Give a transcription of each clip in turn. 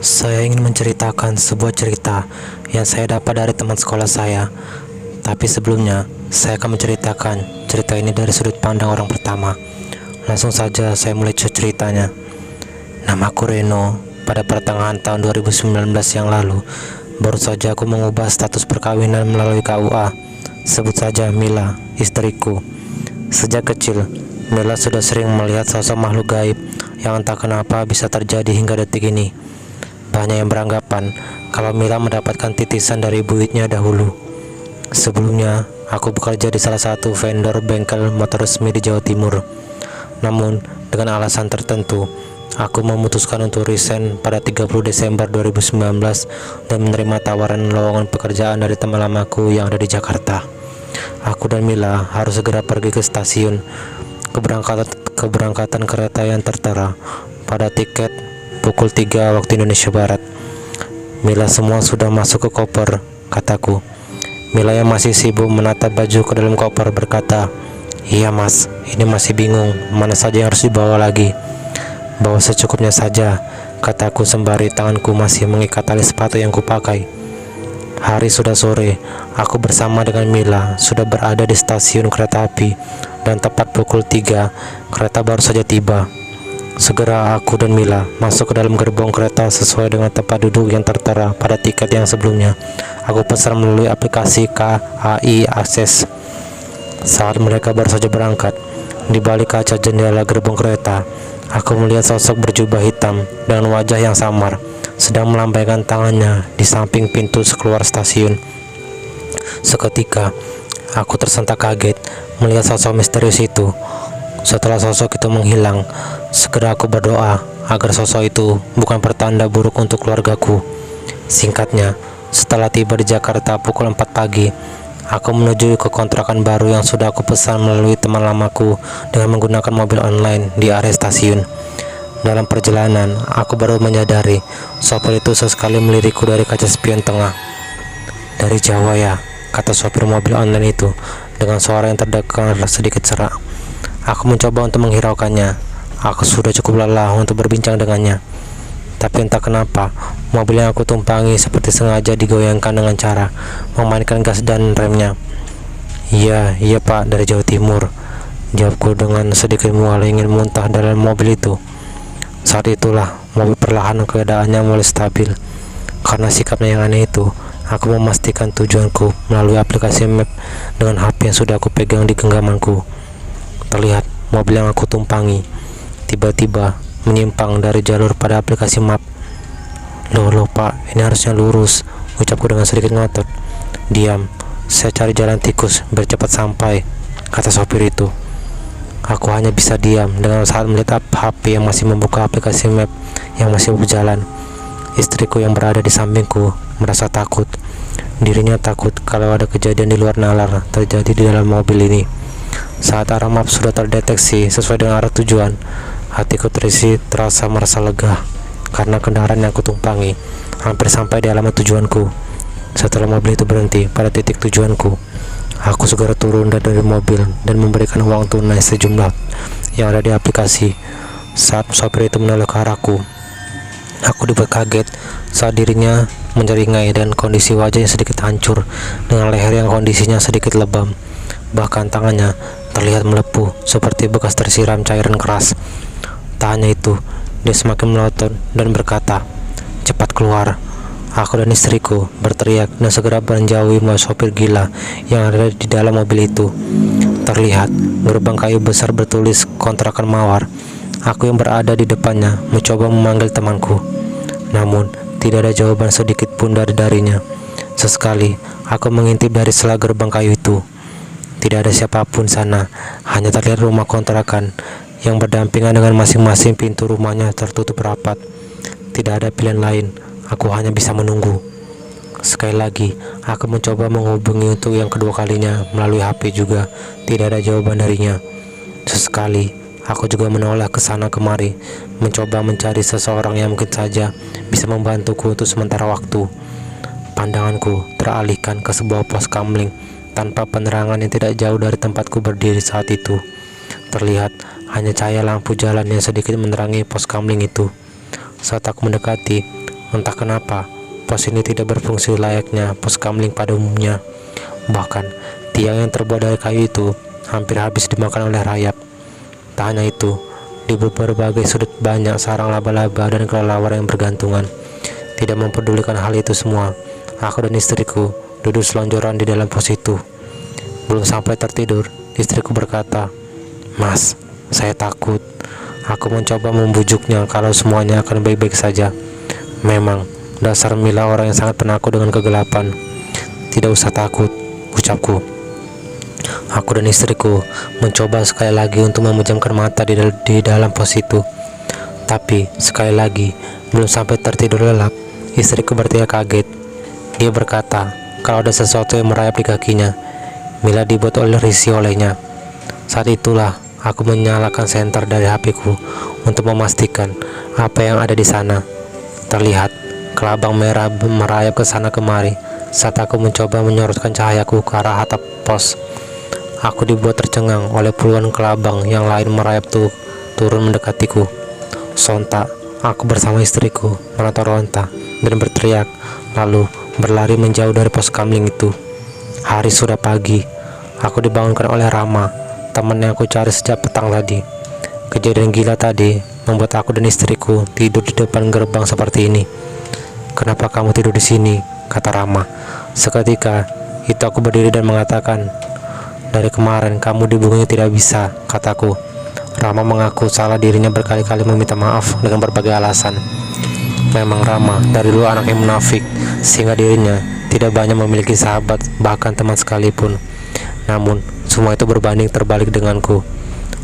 Saya ingin menceritakan sebuah cerita yang saya dapat dari teman sekolah saya. Tapi sebelumnya, saya akan menceritakan cerita ini dari sudut pandang orang pertama. Langsung saja saya mulai ceritanya. Namaku Reno. Pada pertengahan tahun 2019 yang lalu, baru saja aku mengubah status perkawinan melalui KUA. Sebut saja Mila, istriku. Sejak kecil, Mila sudah sering melihat sosok makhluk gaib yang entah kenapa bisa terjadi hingga detik ini. Banyak yang beranggapan kalau Mila mendapatkan titisan dari ibunya dahulu. Sebelumnya, aku bekerja di salah satu vendor bengkel motor resmi di Jawa Timur. Namun, dengan alasan tertentu, aku memutuskan untuk resign pada 30 Desember 2019 dan menerima tawaran lowongan pekerjaan dari teman lamaku yang ada di Jakarta. Aku dan Mila harus segera pergi ke stasiun. Keberangkatan kereta yang tertera pada tiket pukul 3 waktu Indonesia Barat. Mila, semua sudah masuk ke koper, kataku. Mila yang masih sibuk menata baju ke dalam koper berkata, "Iya mas, ini masih bingung mana saja yang harus dibawa lagi." "Bawa secukupnya saja," kataku sembari tanganku masih mengikat tali sepatu yang kupakai. Hari sudah sore, aku bersama dengan Mila sudah berada di stasiun kereta api dan tepat pukul 3 kereta baru saja tiba. Segera aku dan Mila masuk ke dalam gerbong kereta sesuai dengan tempat duduk yang tertera pada tiket yang sebelumnya aku pesan melalui aplikasi KAI Akses. Saat mereka baru saja berangkat, di balik kaca jendela gerbong kereta, aku melihat sosok berjubah hitam dengan wajah yang samar sedang melambaikan tangannya di samping pintu keluar stasiun. Seketika, aku tersentak kaget melihat sosok misterius itu. Setelah sosok itu menghilang, segera aku berdoa agar sosok itu bukan pertanda buruk untuk keluargaku. Singkatnya, setelah tiba di Jakarta pukul 4 pagi, aku menuju ke kontrakan baru yang sudah aku pesan melalui teman lamaku dengan menggunakan mobil online di area stasiun. Dalam perjalanan, aku baru menyadari sopir itu sesekali melirikku dari kaca spion tengah. "Dari Jawa ya," kata sopir mobil online itu dengan suara yang terdengar sedikit serak. Aku mencoba untuk menghiraukannya. Aku sudah cukup lelah untuk berbincang dengannya. Tapi entah kenapa, mobil yang aku tumpangi seperti sengaja digoyangkan dengan cara memainkan gas dan remnya. Iya pak, dari Jawa Timur," jawabku dengan sedikit mual ingin muntah dalam mobil itu. Saat itulah, mobil perlahan keadaannya mulai stabil. Karena sikapnya yang aneh itu, aku memastikan tujuanku melalui aplikasi map dengan HP yang sudah aku pegang di genggamanku. Terlihat mobil yang aku tumpangi tiba-tiba menyimpang dari jalur pada aplikasi map. Loh pak, ini harusnya lurus," ucapku dengan sedikit ngotot. "Diam, saya cari jalan tikus biar cepat sampai," kata sopir itu. Aku hanya bisa diam dengan saat melihat HP yang masih membuka aplikasi map yang masih berjalan. Istriku yang berada di sampingku merasa takut. Dirinya takut kalau ada kejadian di luar nalar terjadi di dalam mobil ini. Saat arah map sudah terdeteksi sesuai dengan arah tujuan, hatiku terasa merasa lega karena kendaraan yang kutumpangi hampir sampai di alamat tujuanku. Setelah mobil itu berhenti pada titik tujuanku, aku segera turun dari mobil dan memberikan uang tunai sejumlah yang ada di aplikasi. Saat sopir itu menoleh ke arahku, aku dibuat kaget saat dirinya menyeringai dan kondisi wajahnya sedikit hancur dengan leher yang kondisinya sedikit lebam. Bahkan tangannya terlihat melepuh seperti bekas tersiram cairan keras. Tak hanya itu, dia semakin melotot dan berkata, "Cepat keluar." Aku dan istriku berteriak dan segera menjauhi sopir gila yang ada di dalam mobil itu. Terlihat gerbang kayu besar bertulis kontrakan Mawar. Aku yang berada di depannya mencoba memanggil temanku, namun tidak ada jawaban sedikit pun darinya. Sesekali aku mengintip dari sela gerbang kayu itu. Tidak ada siapapun sana, hanya terlihat rumah kontrakan yang berdampingan dengan masing-masing pintu rumahnya tertutup rapat. Tidak ada pilihan lain, Aku hanya bisa menunggu. Sekali lagi, aku mencoba menghubungi untuk yang kedua kalinya melalui HP juga. Tidak ada jawaban darinya. Sesekali, aku juga menoleh ke sana kemari, mencoba mencari seseorang yang mungkin saja bisa membantuku untuk sementara waktu. Pandanganku teralihkan ke sebuah pos kamling tanpa penerangan yang tidak jauh dari tempatku berdiri saat itu. Terlihat hanya cahaya lampu jalan yang sedikit menerangi pos kamling itu. Saat aku mendekati, entah kenapa, pos ini tidak berfungsi layaknya pos kamling pada umumnya. Bahkan, tiang yang terbuat dari kayu itu hampir habis dimakan oleh rayap. Tak hanya itu, di berbagai sudut banyak sarang laba-laba dan kelelawar yang bergantungan. Tidak mempedulikan hal itu semua, aku dan istriku duduk selonjoran di dalam pos itu. Belum sampai tertidur, istriku berkata, "Mas, saya takut." Aku mencoba membujuknya kalau semuanya akan baik-baik saja. Memang, dasar Mila orang yang sangat penakut dengan kegelapan. "Tidak usah takut," ucapku. Aku dan istriku mencoba sekali lagi untuk memejamkan mata di dalam pos itu. Tapi, sekali lagi, belum sampai tertidur lelap, istriku berteriak kaget. Dia berkata, kalau ada sesuatu yang merayap di kakinya. Mila dibuat risih olehnya. Saat itulah, aku menyalakan senter dari HP-ku untuk memastikan apa yang ada di sana. Terlihat kelabang merah merayap ke sana kemari saat aku mencoba menyorotkan cahayaku ke arah atap pos. Aku dibuat tercengang oleh puluhan kelabang yang lain merayap turun mendekatiku. Sontak, aku bersama istriku meronta-ronta dan berteriak, lalu berlari menjauh dari pos kamling itu. Hari sudah pagi. Aku dibangunkan oleh Rama, teman yang aku cari sejak petang tadi. Kejadian gila tadi membuat aku dan istriku tidur di depan gerbang seperti ini. "Kenapa kamu tidur di sini?" kata Rama. Seketika itu aku berdiri dan mengatakan, "Dari kemarin kamu dihubungi tidak bisa," kataku. Rama mengaku salah dirinya berkali-kali meminta maaf dengan berbagai alasan. Memang Rama dari dulu anak yang munafik, sehingga dirinya tidak banyak memiliki sahabat, bahkan teman sekalipun. Namun, semua itu berbanding terbalik denganku.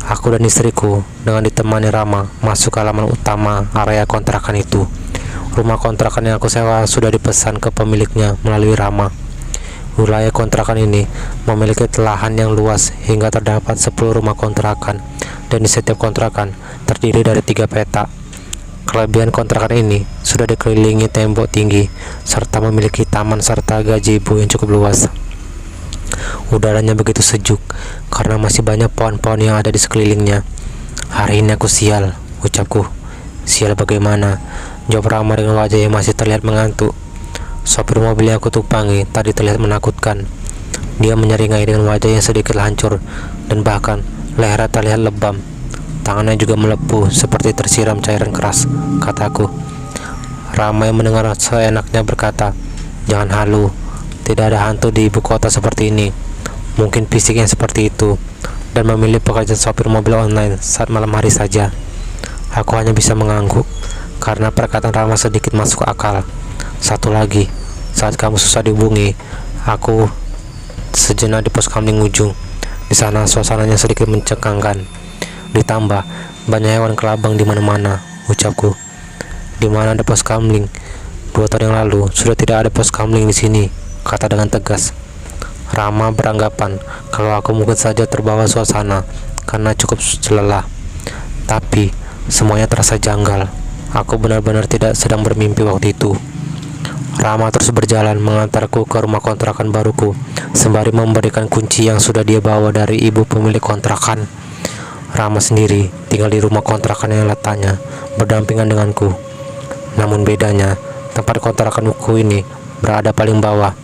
Aku dan istriku dengan ditemani Rama masuk ke halaman utama area kontrakan itu. Rumah kontrakan yang aku sewa sudah dipesan ke pemiliknya melalui Rama. Wilayah kontrakan ini memiliki lahan yang luas hingga terdapat 10 rumah kontrakan, dan di setiap kontrakan terdiri dari 3 petak. Kelebihan kontrakan ini sudah dikelilingi tembok tinggi serta memiliki taman serta gazebo yang cukup luas. Udaranya begitu sejuk karena masih banyak pohon-pohon yang ada di sekelilingnya. "Hari ini aku sial," ucapku. "Sial bagaimana?" jawab Rama dengan wajah yang masih terlihat mengantuk. Sopir mobil yang aku tumpangi tadi terlihat menakutkan. Dia menyeringai dengan wajah yang sedikit hancur dan bahkan lehernya terlihat lebam. Tangannya juga melepuh seperti tersiram cairan keras, kataku. Rama yang mendengar seenaknya berkata, "Jangan halu, tidak ada hantu di ibu kota seperti ini. Mungkin fisik yang seperti itu, dan memilih pekerjaan sopir mobil online saat malam hari saja." Aku hanya bisa mengangguk karena perkataan Rama sedikit masuk akal. Satu lagi, saat kamu susah dihubungi, aku sejenak di pos kamling ujung. Di sana suasananya sedikit mencengangkan. Ditambah banyak hewan kelabang di mana-mana, ucapku. "Di mana ada pos kamling? 2 tahun yang lalu sudah tidak ada pos kamling di sini," kata dengan tegas. Rama beranggapan kalau aku mungkin saja terbawa suasana karena cukup lelah. Tapi semuanya terasa janggal. Aku benar-benar tidak sedang bermimpi waktu itu. Rama terus berjalan mengantarku ke rumah kontrakan baruku, sembari memberikan kunci yang sudah dia bawa dari ibu pemilik kontrakan. Rama sendiri tinggal di rumah kontrakan yang letaknya berdampingan denganku. Namun bedanya, tempat kontrakanku ini berada paling bawah,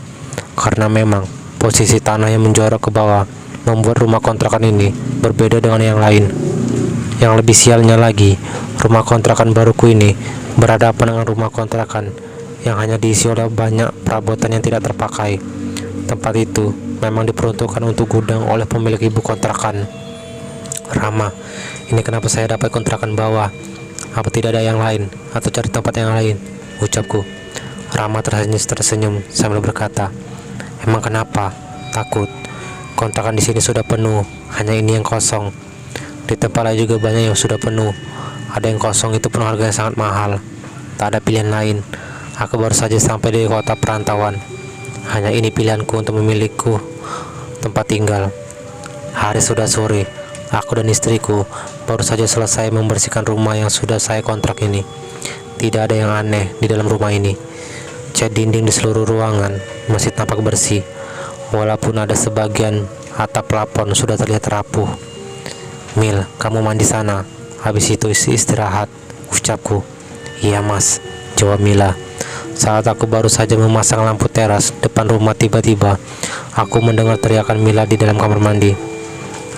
karena memang posisi tanah yang menjorok ke bawah membuat rumah kontrakan ini berbeda dengan yang lain. Yang lebih sialnya lagi, rumah kontrakan baruku ini berhadapan dengan rumah kontrakan yang hanya diisi oleh banyak perabotan yang tidak terpakai. Tempat itu memang diperuntukkan untuk gudang oleh pemilik ibu kontrakan. "Rama, ini kenapa saya dapat kontrakan bawah? Apa tidak ada yang lain atau cari tempat yang lain?" ucapku. Rama tersenyum sambil berkata, "Emang kenapa? Takut? Kontrakan di sini sudah penuh, hanya ini yang kosong. Di tempat lain juga banyak yang sudah penuh. Ada yang kosong itu pun harganya sangat mahal. Tak ada pilihan lain. Aku baru saja sampai di kota perantauan. Hanya ini pilihanku untuk memilikiku tempat tinggal. Hari sudah sore. Aku dan istriku baru saja selesai membersihkan rumah yang sudah saya kontrak ini. Tidak ada yang aneh di dalam rumah ini. Cat dinding di seluruh ruangan masih tampak bersih, walaupun ada sebagian atap plafon sudah terlihat rapuh. "Mil, kamu mandi sana. Habis itu istirahat," ucapku. "Iya mas," jawab Mila. Saat aku baru saja memasang lampu teras depan rumah, tiba-tiba aku mendengar teriakan Mila di dalam kamar mandi.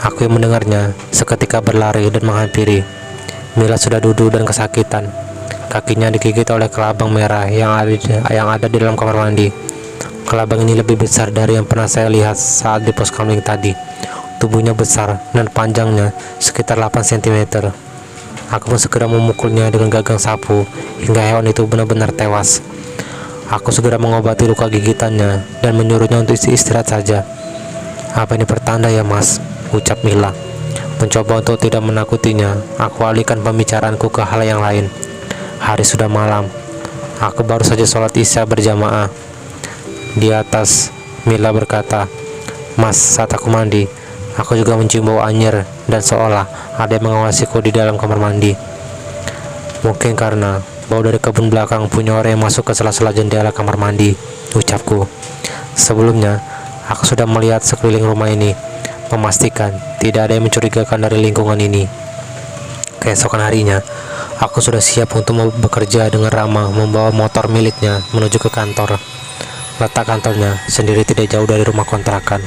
Aku yang mendengarnya seketika berlari dan menghampiri. Mila sudah duduk dan kesakitan. Kakinya digigit oleh kelabang merah yang ada di dalam kamar mandi. Kelabang ini lebih besar dari yang pernah saya lihat saat di pos kamling tadi. Tubuhnya besar dan panjangnya sekitar 8 cm. Aku pun segera memukulnya dengan gagang sapu hingga hewan itu benar-benar tewas. Aku segera mengobati luka gigitannya dan menyuruhnya untuk istirahat saja. "Apa ini pertanda ya mas?" ucap Mila. Mencoba untuk tidak menakutinya, aku alihkan pembicaraanku ke hal yang lain. Hari sudah malam. Aku baru saja sholat isya berjamaah. Di atas, Mila berkata, "Mas, saat aku mandi, aku juga mencium bau anyir dan seolah ada yang mengawasiku di dalam kamar mandi. Mungkin karena bau dari kebun belakang punya orang yang masuk ke sela-sela jendela kamar mandi," ucapku. Sebelumnya, aku sudah melihat sekeliling rumah ini, memastikan tidak ada yang mencurigakan dari lingkungan ini. Keesokan harinya, aku sudah siap untuk bekerja dengan ramah membawa motor miliknya menuju ke kantor. Letak kantornya sendiri tidak jauh dari rumah kontrakan.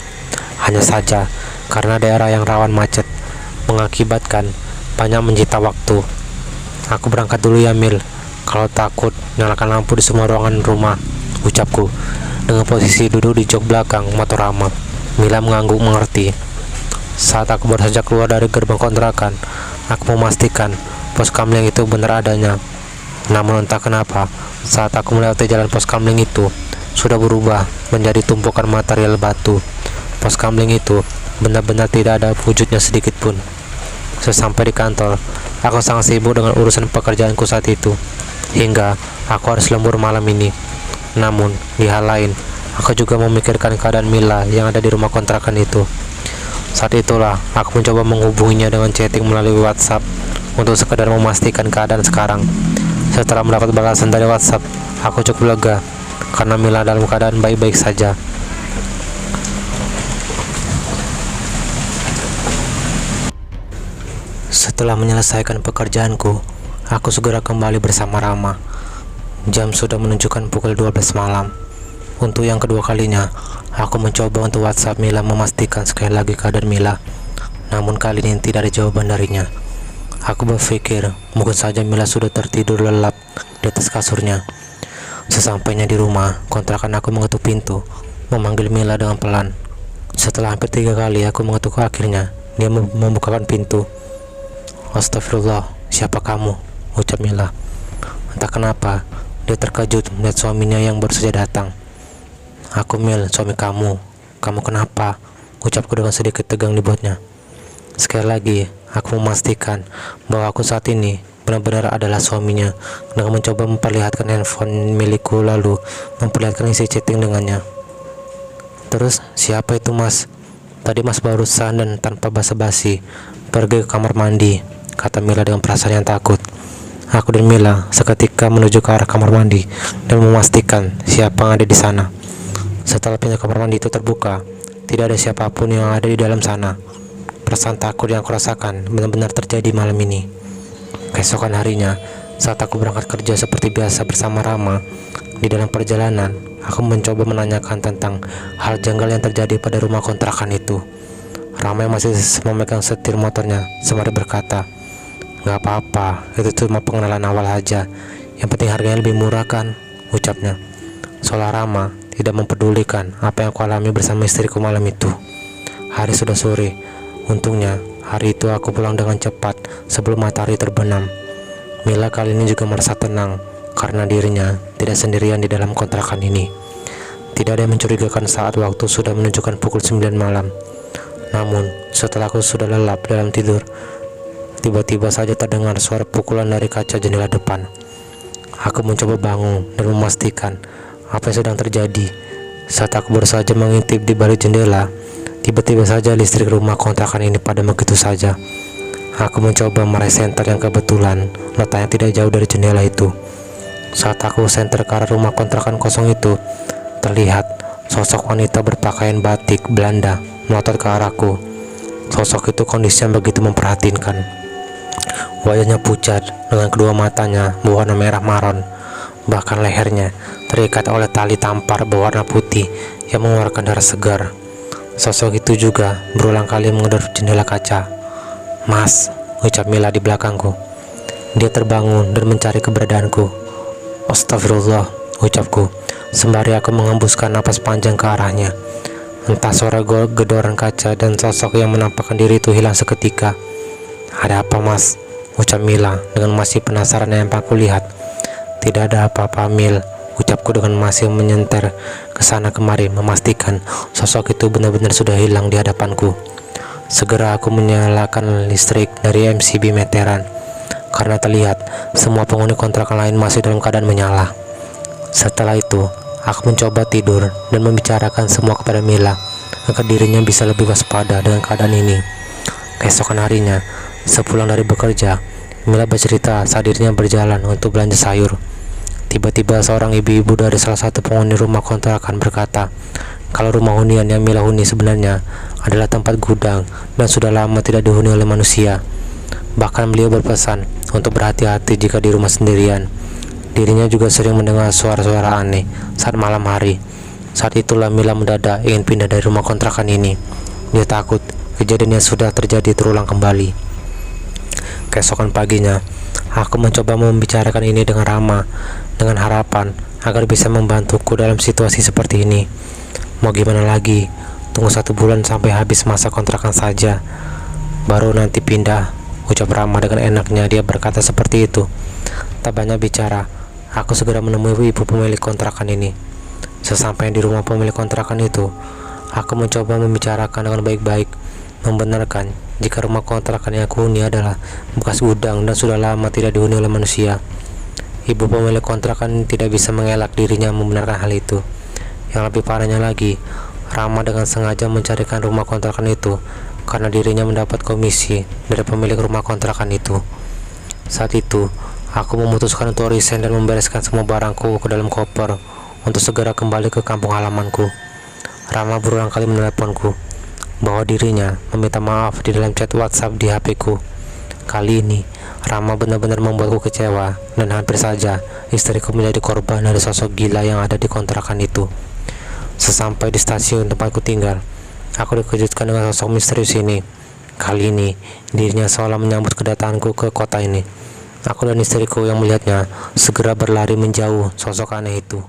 Hanya saja, karena daerah yang rawan macet, mengakibatkan banyak menyita waktu. "Aku berangkat dulu ya Mil. Kalau takut, nyalakan lampu di semua ruangan rumah," ucapku dengan posisi duduk di jok belakang motor Rama. Mila mengangguk mengerti. Saat aku baru saja keluar dari gerbang kontrakan, aku memastikan pos kamling itu benar adanya. Namun entah kenapa, saat aku melewati jalan pos kamling itu, sudah berubah menjadi tumpukan material batu. Pos kamling itu benar-benar tidak ada wujudnya sedikit pun. Sesampai di kantor, aku sangat sibuk dengan urusan pekerjaanku saat itu, hingga aku harus lembur malam ini. Namun, di hal lain, aku juga memikirkan keadaan Mila yang ada di rumah kontrakan itu. Saat itulah, aku mencoba menghubunginya dengan chatting melalui WhatsApp untuk sekedar memastikan keadaan sekarang. Setelah mendapat balasan dari WhatsApp, aku cukup lega, karena Mila dalam keadaan baik-baik saja. Setelah menyelesaikan pekerjaanku, aku segera kembali bersama Rama. Jam sudah menunjukkan pukul 12 malam. Untuk yang kedua kalinya, aku mencoba untuk WhatsApp Mila memastikan sekali lagi keadaan Mila. Namun kali ini tidak ada jawaban darinya. Aku berpikir mungkin saja Mila sudah tertidur lelap di atas kasurnya. Sesampainya di rumah kontrakan, aku mengetuk pintu, memanggil Mila dengan pelan. Setelah hampir 3 kali aku mengetuk, akhirnya dia membukakan pintu. "Astagfirullah, siapa kamu?" ucap Mila. Entah kenapa, dia terkejut melihat suaminya yang baru saja datang. "Aku Mil, suami kamu. Kamu kenapa?" ucapku dengan sedikit tegang di buatnya. Sekali lagi, aku memastikan bahwa aku saat ini benar-benar adalah suaminya dengan mencoba memperlihatkan handphone milikku lalu memperlihatkan isi chatting dengannya. "Terus, siapa itu mas? Tadi mas barusan dan tanpa basa-basi pergi ke kamar mandi," kata Mila dengan perasaan yang takut. Aku dan Mila seketika menuju ke arah kamar mandi dan memastikan siapa yang ada di sana. Setelah pintu kamar mandi itu terbuka, tidak ada siapapun yang ada di dalam sana. Perasaan takut yang aku rasakan benar-benar terjadi malam ini. Keesokan harinya, saat aku berangkat kerja seperti biasa bersama Rama, di dalam perjalanan, aku mencoba menanyakan tentang hal janggal yang terjadi pada rumah kontrakan itu. Rama yang masih memegang setir motornya sembari berkata, "Gak apa-apa, itu cuma pengenalan awal aja. Yang penting harganya lebih murah kan?" ucapnya. Seolah Rama tidak mempedulikan apa yang aku alami bersama istriku malam itu. Hari sudah sore. Untungnya, hari itu aku pulang dengan cepat sebelum matahari terbenam. Mila kali ini juga merasa tenang karena dirinya tidak sendirian di dalam kontrakan ini. Tidak ada yang mencurigakan saat waktu sudah menunjukkan pukul 9 malam. Namun, setelah aku sudah lelap dalam tidur, tiba-tiba saja terdengar suara pukulan dari kaca jendela depan. Aku mencoba bangun dan memastikan apa yang sedang terjadi. Saat aku baru saja mengintip di balik jendela, tiba-tiba saja listrik rumah kontrakan ini padam begitu saja. Aku mencoba meraih senter yang kebetulan letaknya tidak jauh dari jendela itu. Saat aku senter ke arah rumah kontrakan kosong itu, terlihat sosok wanita berpakaian batik Belanda melotot ke arahku. Sosok itu kondisinya begitu memprihatinkan. Wajahnya pucat dengan kedua matanya berwarna merah maron. Bahkan lehernya terikat oleh tali tampar berwarna putih yang mengeluarkan darah segar. Sosok itu juga berulang kali menghadap jendela kaca. "Mas," ucap Mila di belakangku. Dia terbangun dan mencari keberadaanku. "Astagfirullah," ucapku, sembari aku menghembuskan napas panjang ke arahnya. Entah suara gedoran kaca dan sosok yang menampakkan diri itu hilang seketika. "Ada apa, Mas?" ucap Mila dengan masih penasaran yang aku lihat. "Tidak ada apa-apa, Mil," ucapku dengan masih menyenter ke sana kemari memastikan sosok itu benar-benar sudah hilang di hadapanku. Segera aku menyalakan listrik dari MCB meteran karena terlihat semua penghuni kontrakan lain masih dalam keadaan menyala. Setelah itu, aku mencoba tidur dan membicarakan semua kepada Mila agar dirinya bisa lebih waspada dengan keadaan ini. Keesokan harinya, sepulang dari bekerja, Mila bercerita saat dirinya berjalan untuk belanja sayur. Tiba-tiba seorang ibu-ibu dari salah satu penghuni rumah kontrakan berkata kalau rumah hunian yang Mila huni sebenarnya adalah tempat gudang dan sudah lama tidak dihuni oleh manusia. Bahkan beliau berpesan untuk berhati-hati jika di rumah sendirian. Dirinya juga sering mendengar suara-suara aneh saat malam hari. Saat itulah Mila mendadak ingin pindah dari rumah kontrakan ini. Dia takut kejadian yang sudah terjadi terulang kembali. Keesokan paginya, aku mencoba membicarakan ini dengan Rama, dengan harapan agar bisa membantuku dalam situasi seperti ini. Mau gimana lagi, tunggu 1 bulan sampai habis masa kontrakan saja, baru nanti pindah, ucap Rama dengan enaknya. Dia berkata seperti itu. Tak banyak bicara, aku segera menemui ibu pemilik kontrakan ini. Sesampainya di rumah pemilik kontrakan itu, aku mencoba membicarakan dengan baik-baik, membenarkan jika rumah kontrakan yang aku huni adalah bekas gudang dan sudah lama tidak dihuni oleh manusia. Ibu pemilik kontrakan tidak bisa mengelak dirinya membenarkan hal itu. Yang lebih parahnya lagi, Rama dengan sengaja mencarikan rumah kontrakan itu karena dirinya mendapat komisi dari pemilik rumah kontrakan itu. Saat itu, aku memutuskan untuk resign dan membereskan semua barangku ke dalam koper untuk segera kembali ke kampung halamanku. Rama berulang kali menelponku bahwa dirinya meminta maaf di dalam chat WhatsApp di HP-ku. Kali ini, Rama benar-benar membuatku kecewa dan hampir saja istriku menjadi korban dari sosok gila yang ada di kontrakan itu. Sesampai di stasiun tempatku tinggal, aku dikejutkan dengan sosok misterius ini. Kali ini, dirinya seolah menyambut kedatanganku ke kota ini. Aku dan istriku yang melihatnya segera berlari menjauh sosok aneh itu.